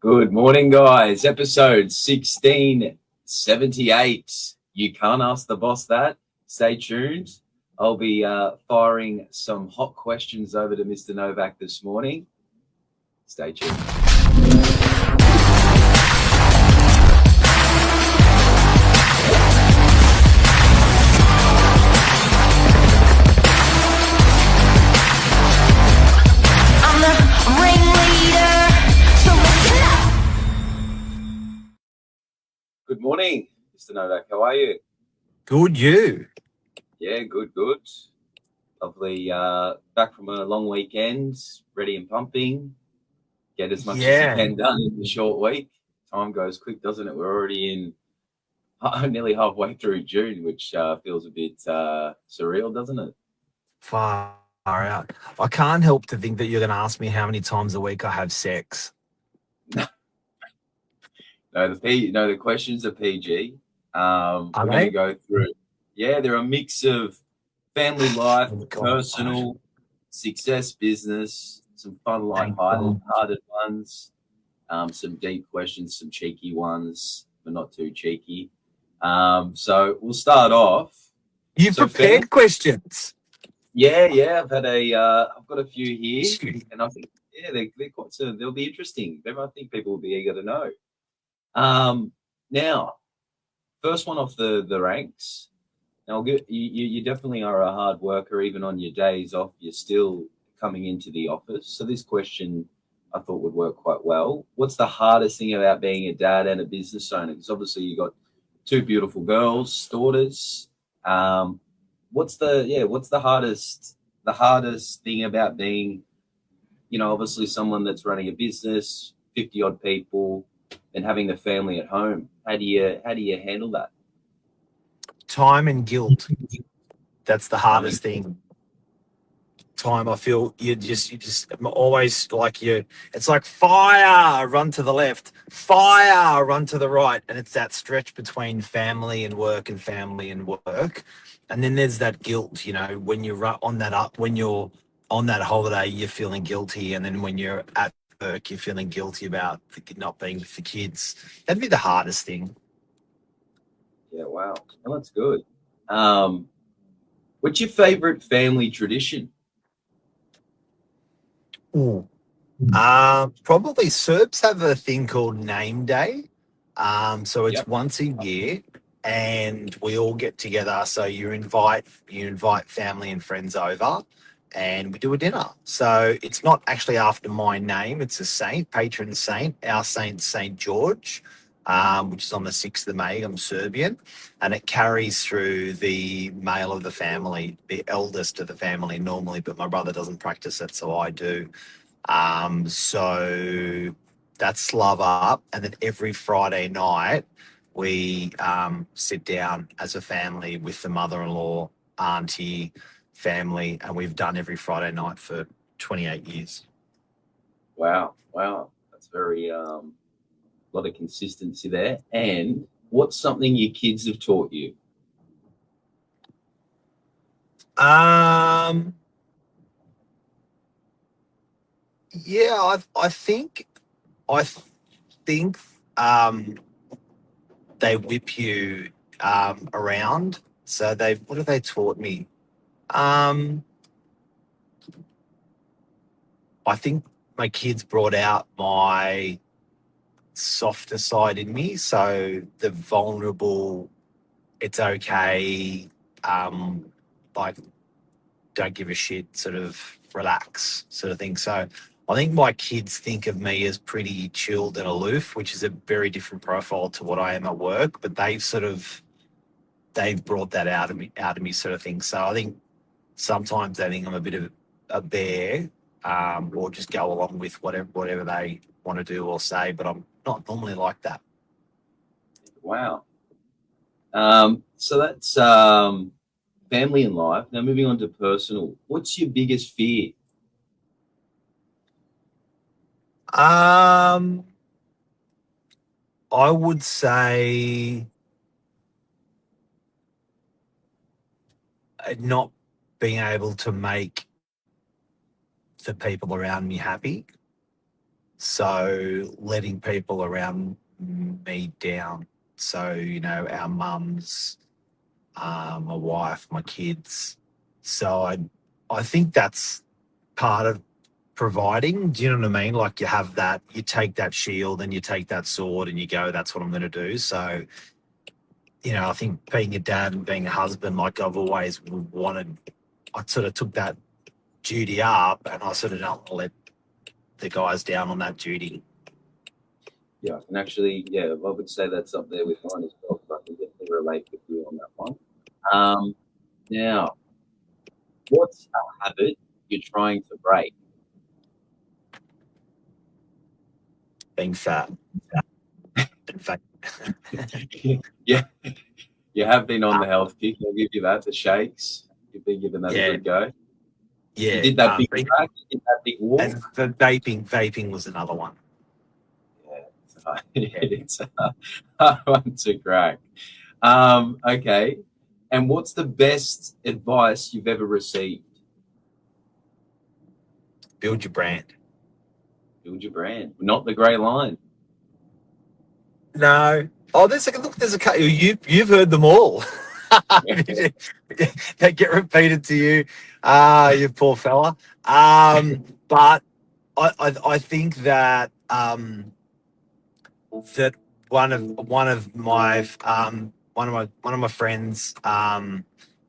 Good morning, guys. Episode 1678. You can't ask the boss that. Stay tuned. I'll be firing some hot questions over to Mr. Novak this morning. Stay tuned. Good morning, Mr. Novak. How are you? Good, you? Yeah, good. Lovely. Back from a long weekend, ready and pumping. Get as much as you can done in a short week. Time goes quick, doesn't it? We're already in nearly halfway through June, which feels a bit surreal, doesn't it? Far out. I can't help to think that you're going to ask me how many times a week I have sex. No, the questions are PG. We're going to go through. Yeah, they're a mix of family life, personal, success, business, some fun, light-hearted ones, some deep questions, some cheeky ones, but not too cheeky. So we'll start off. You've prepared questions. Yeah. I've got a few here, and I think they're quite. They'll be interesting. I think people will be eager to know. Now, first one off the ranks. Now, you definitely are a hard worker. Even on your days off, you're still coming into the office. So this question I thought would work quite well. What's the hardest thing about being a dad and a business owner? Because obviously you got two beautiful daughters. What's the hardest thing about being, obviously someone that's running a business, 50 odd people, and having the family at home? How do you handle that? Time and guilt. That's the hardest thing. Time, I feel you just always it's like fire, run to the left, fire, run to the right. And it's that stretch between family and work and family and work. And then there's that guilt, when you're on that holiday, you're feeling guilty. And then when you're at work, you're feeling guilty about not being with the kids. That'd be the hardest thing. Yeah, wow. Well, that's good. What's your favorite family tradition? Ooh. Probably Serbs have a thing called name day. So it's once a year and we all get together. So you invite family and friends over and we do a dinner. So it's not actually after my name. It's a saint, patron saint. Our saint's Saint George, which is on the 6th of May. I'm Serbian. And it carries through the male of the family, the eldest of the family normally, but my brother doesn't practice it, so I do. So that's love up. And then every Friday night, we sit down as a family with the mother-in-law, auntie, family, and we've done every Friday night for 28 years. Wow. That's very a lot of consistency there. And what's something your kids have taught you? Yeah, I think they whip you around. So what have they taught me? I think my kids brought out my softer side in me. So the vulnerable, it's okay, don't give a shit, sort of relax sort of thing. So I think my kids think of me as pretty chilled and aloof, which is a very different profile to what I am at work, but they've brought that out of me sort of thing. So I think sometimes they think I'm a bit of a bear, or just go along with whatever they want to do or say, but I'm not normally like that. Wow. So that's family and life. Now moving on to personal. What's your biggest fear? I would say not being able to make the people around me happy. So letting people around me down. So, our mums, my wife, my kids. So I think that's part of providing. Do you know what I mean? Like you have that, you take that shield and you take that sword and you go, that's what I'm going to do. So, I think being a dad and being a husband, like I've always wanted, I sort of took that duty up and I sort of don't let the guys down on that duty. Yeah, and actually, yeah, I would say that's up there with mine as well. So I can definitely relate with you on that one. Now, what's a habit you're trying to break? Being fat. In fact, Yeah, you have been on the health kick. I'll give you that. The shakes, you've been giving that a yeah, good go. You yeah. did that big crack. You did that big And walk. the vaping was another one. Yeah, Yeah. it's a hard one to crack. Okay, and what's the best advice you've ever received? Build your brand. Build your brand, not the grey line. No. Oh, there's a couple. You've heard them all. They get repeated to you. You poor fella. But I think that that one of my friends,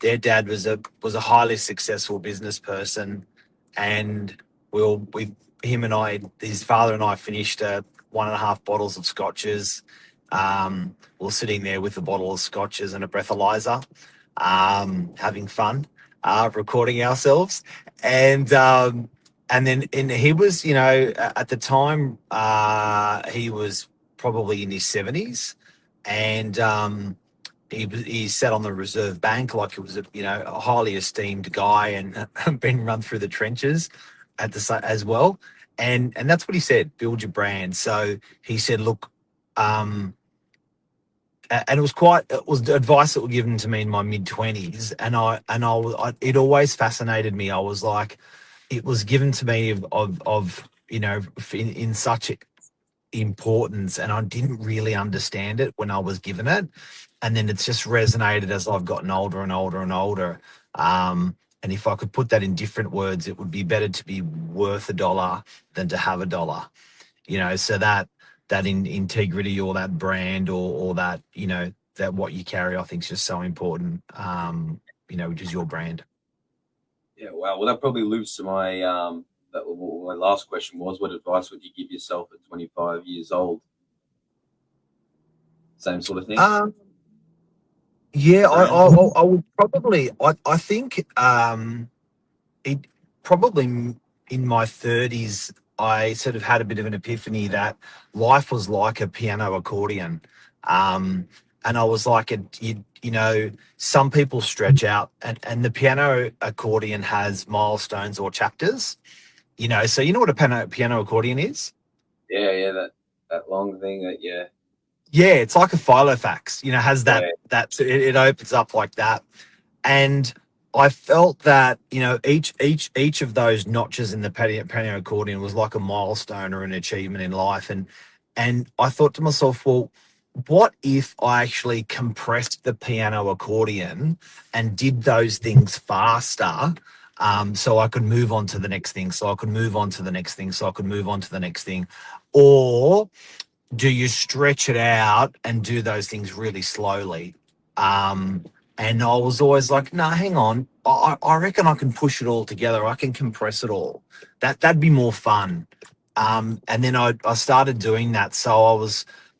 their dad was a highly successful business person, and we him and I, his father and I, finished 1.5 bottles of scotches. We are sitting there with a bottle of scotches and a breathalyzer, having fun, recording ourselves, and then he was, at the time, he was probably in his 70s, and he sat on the Reserve Bank like it was a highly esteemed guy and been run through the trenches as well. And that's what he said: build your brand. So he said, look, and it was the advice that was given to me in my mid 20s, and it always fascinated me. I was like, it was given to me of in such importance, and I didn't really understand it when I was given it, and then it's just resonated as I've gotten older and older and older. And if I could put that in different words, it would be better to be worth a dollar than to have a dollar. So that integrity, or that brand, or that that what you carry, I think is just so important. Which is your brand. Yeah, wow. Well, that probably loops to my last question was, what advice would you give yourself at 25 years old? Same sort of thing. Yeah, Brand. I would probably. I think it probably in my 30s, I sort of had a bit of an epiphany that life was like a piano accordion. And I was like, some people stretch out, and the piano accordion has milestones or chapters. So you know what a piano accordion is? Yeah, that long thing. Yeah, Yeah, it's like a filofax. Has yeah, it opens up like that. And I felt that each of those notches in the piano accordion was like a milestone or an achievement in life, and I thought to myself, well, what if I actually compressed the piano accordion and did those things faster, so I could move on to the next thing, so I could move on to the next thing, so I could move on to the next thing, or do you stretch it out and do those things really slowly? And I was always like, no, hang on. I reckon I can push it all together. I can compress it all. That'd be more fun. And then I started doing that. So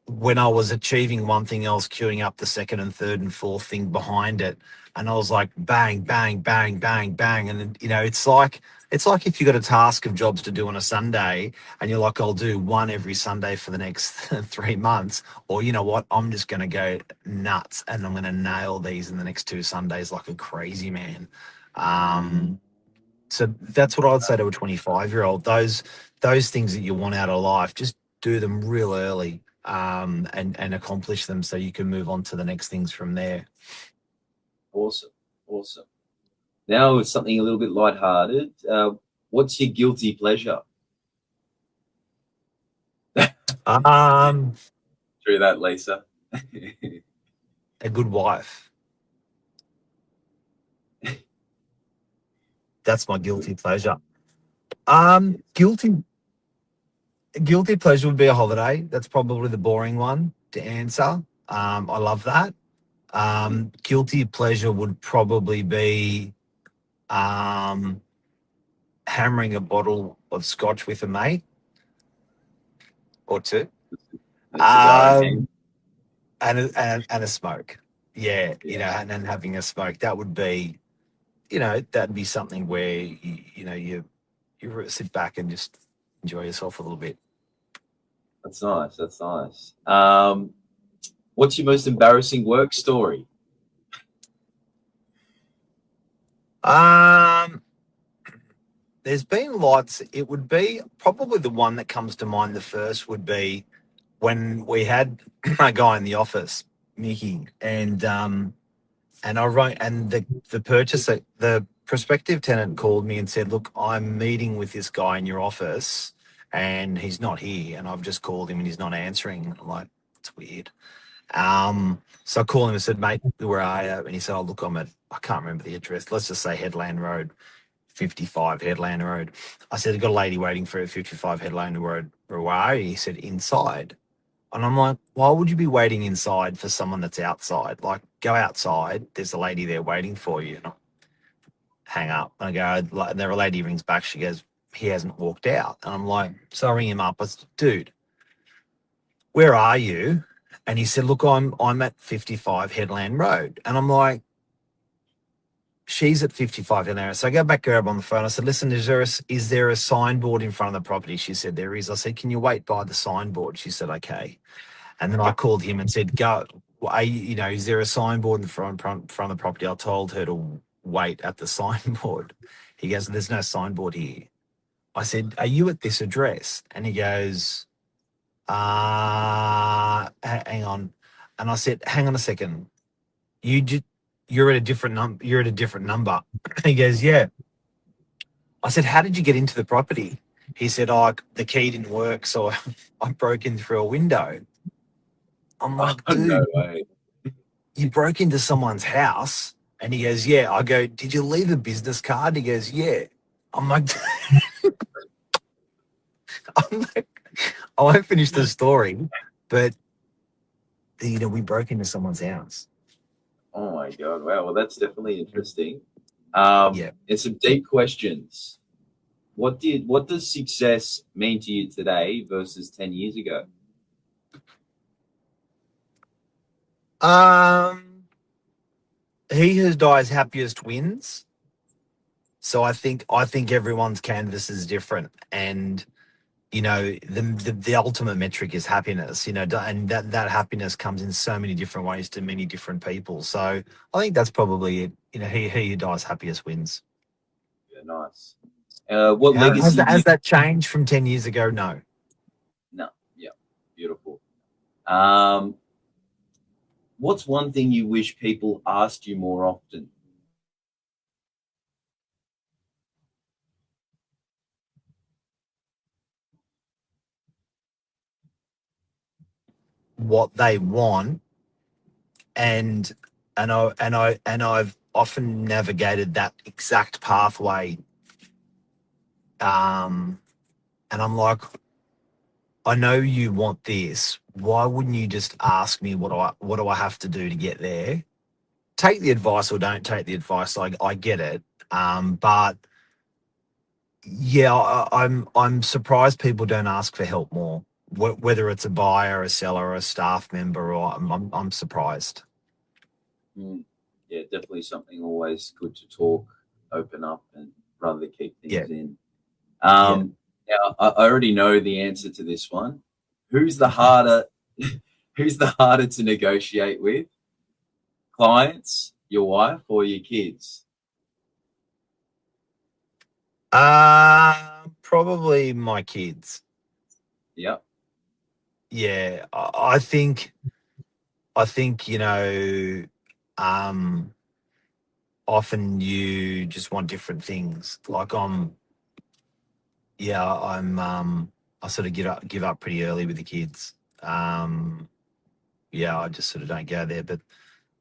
when I was achieving one thing, I was queuing up the second and third and fourth thing behind it. And I was like, bang, bang, bang, bang, bang. And it's like if you got a task of jobs to do on a Sunday, and you're like, I'll do one every Sunday for the next 3 months, or you know what, I'm just going to go nuts and I'm going to nail these in the next 2 Sundays like a crazy man. So that's what I'd say to a 25-year-old. Those things that you want out of life, just do them real early, and accomplish them so you can move on to the next things from there. awesome, awesome. Now it's something a little bit lighthearted. What's your guilty pleasure? Um, Through that, Lisa. a good wife. That's my Good. guilty pleasure. Yes. Guilty pleasure would be a holiday. That's probably the boring one to answer. I love that. Mm. Guilty pleasure would probably be um, hammering a bottle of scotch with a mate or two, A cigar in hand. um, and a smoke. Yeah, Yeah. and then having a smoke. That would be, that'd be something where you sit back and just enjoy yourself a little bit. That's nice. That's nice. What's your most embarrassing work story? Um, there's been lots. It would be probably the one that comes to mind. The first would be when we had a guy in the office, Mickey, and I wrote, and the purchaser, the prospective tenant called me and said, "Look, I'm meeting with this guy in your office, and he's not here, and I've just called him and he's not answering." I'm like, "It's weird." So I called him and said, "Mate, where are you?" And he said, "Oh, look, I can't remember the address. Let's just say Headland Road, 55 Headland Road." I said, "I've got a lady waiting for 55 Headland Road. Where are you?" He said, "Inside." And I'm like, why would you be waiting inside for someone that's outside? Like, go outside. There's a lady there waiting for you. And I hang up. And I go, and the lady rings back. She goes, he hasn't walked out. And I'm like, so I ring him up. I said, dude, where are you? And he said, look, I'm at 55 Headland Road. And I'm like, she's at 55 Headland Road. So I go back, grab her on the phone. I said, listen, is there a signboard in front of the property? She said, there is. I said, can you wait by the signboard? She said, okay. And then I called him and said, "Go, is there a signboard in the front of the property?" I told her to wait at the signboard. He goes, "There's no signboard here." I said, "Are you at this address?" And he goes, hang on." And I said, "Hang on a second. You just, you're at a different number. You're at a different number." He goes, "Yeah." I said, "How did you get into the property?" He said, "Oh, the key didn't work, so I broke in through a window." I'm like, Oh, no dude, way. you broke into someone's house? And he goes, yeah. I go, did you leave a business card? He goes, yeah. I'm like, I'm like, I won't finish the story, but we broke into someone's house. Oh my God. Wow. Well, that's definitely interesting. Yeah. And some deep questions. What does success mean to you today versus 10 years ago? Um, he who dies happiest wins. So I think everyone's canvas is different, and the ultimate metric is happiness. And that happiness comes in so many different ways to many different people. So I think that's probably it. He who dies happiest wins. Yeah, nice. What Has legacy that, do you? has that changed from 10 years ago? No. No. Yeah. Beautiful. Um, what's one thing you wish people asked you more often? What they want, and I've often navigated that exact pathway. Um, and I'm like, I know you want this. Why wouldn't you just ask me what do I have to do to get there? Take the advice or don't take the advice. I get it. But yeah, I'm surprised people don't ask for help more. Whether it's a buyer, a seller, or a staff member, or I'm surprised. Mm, yeah, definitely something always good to talk, open up, and rather than keep Yeah, things in. yeah. Now I already know the answer to this one. Who's the harder? Who's the harder to negotiate with? Clients, your wife, or your kids? Probably my kids. Yep. Yeah, I think um, often you just want different things. Like yeah, I'm. I sort of give up pretty early with the kids. Yeah, I just sort of don't go there. But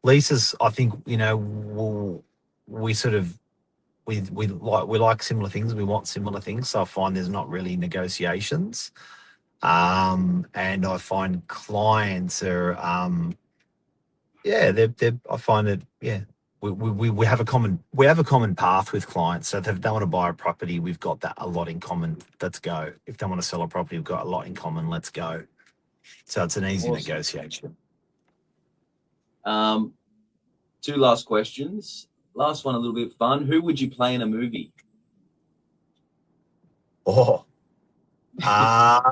leases, I think, we sort of we like similar things. We want similar things. So I find there's not really negotiations. And I find clients are I find that we have a common path with clients. So if they want to buy a property, we've got that a lot in common. Let's go. If they want to sell a property, we've got a lot in common. Let's go. So it's an easy Awesome. negotiation. Two last questions. Last one, a little bit fun. Who would you play in a movie? Oh, I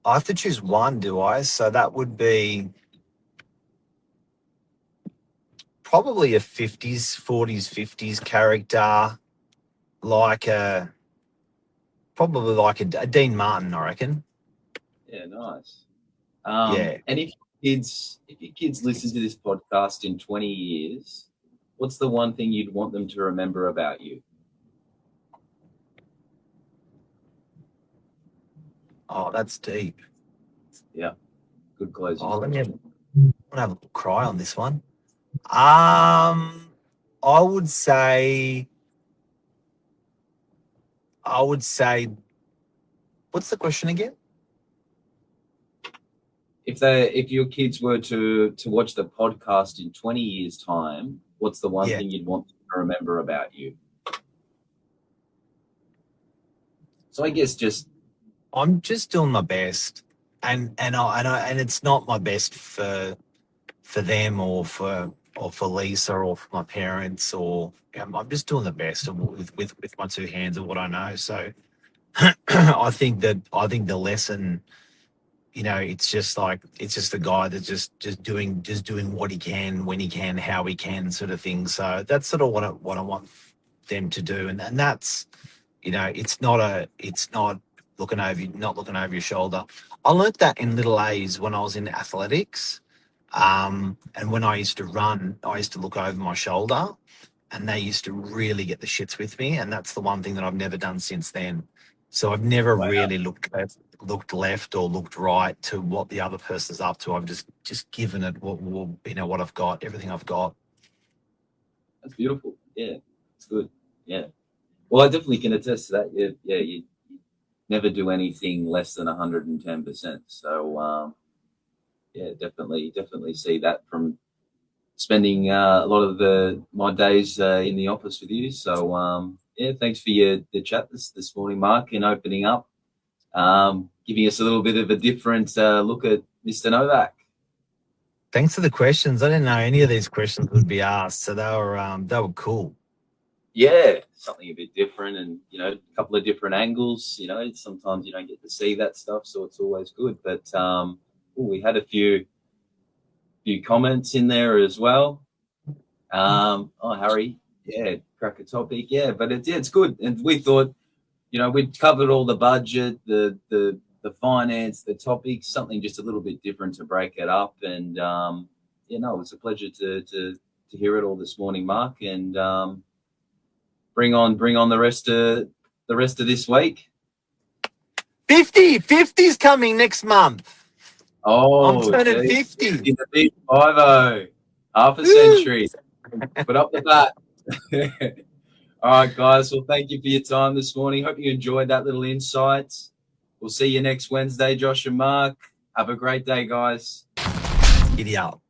have to choose one, do I? So that would be probably a 50s, 40s, 50s character, probably like a Dean Martin, I reckon. Yeah, nice. Yeah. And if your kids listen to this podcast in 20 years, what's the one thing you'd want them to remember about you? Oh, that's deep. Yeah, good closing. Oh, let me have a little cry on this one. I would say, what's the question again? If your kids were to watch the podcast in 20 years' time, what's the one thing you'd want them to remember about you? So I guess I'm just doing my best, and it's not my best for them or for Lisa or for my parents, or I'm just doing the best with my two hands of what I know. So I think the lesson, it's just a guy that's just doing what he can, when he can, how he can, sort of thing. So that's sort of what I want them to do, and that's, it's not not looking over your shoulder. I learnt that in little A's when I was in athletics. And when I used to run, I used to look over my shoulder, and they used to really get the shits with me. And that's the one thing that I've never done since then. So I've never really looked left or looked right to what the other person's up to. I've just given it what I've got, everything I've got. That's beautiful. Yeah, it's good. Yeah. Well, I definitely can attest to that. Yeah, you never do anything less than 110%. So, yeah, definitely see that from spending a lot of my days in the office with you. So, yeah, thanks for the chat this morning, Mark, and opening up, giving us a little bit of a different look at Mr. Novak. Thanks for the questions. I didn't know any of these questions would be asked, so they were cool. Yeah, something a bit different, and a couple of different angles. Sometimes you don't get to see that stuff, so it's always good. But we had a few comments in there as well. Harry, yeah, crack a topic, yeah, but it's good, and we thought, we'd covered all the budget, the finance, the topics, something just a little bit different to break it up, and it was a pleasure to hear it all this morning, Mark, and bring on the rest of this week. 50's coming next month. Oh, I'm turning 50. In the big 50, half a century. Put up the bat. All right, guys. Well, thank you for your time this morning. Hope you enjoyed that little insight. We'll see you next Wednesday, Josh and Mark. Have a great day, guys. Giddy up.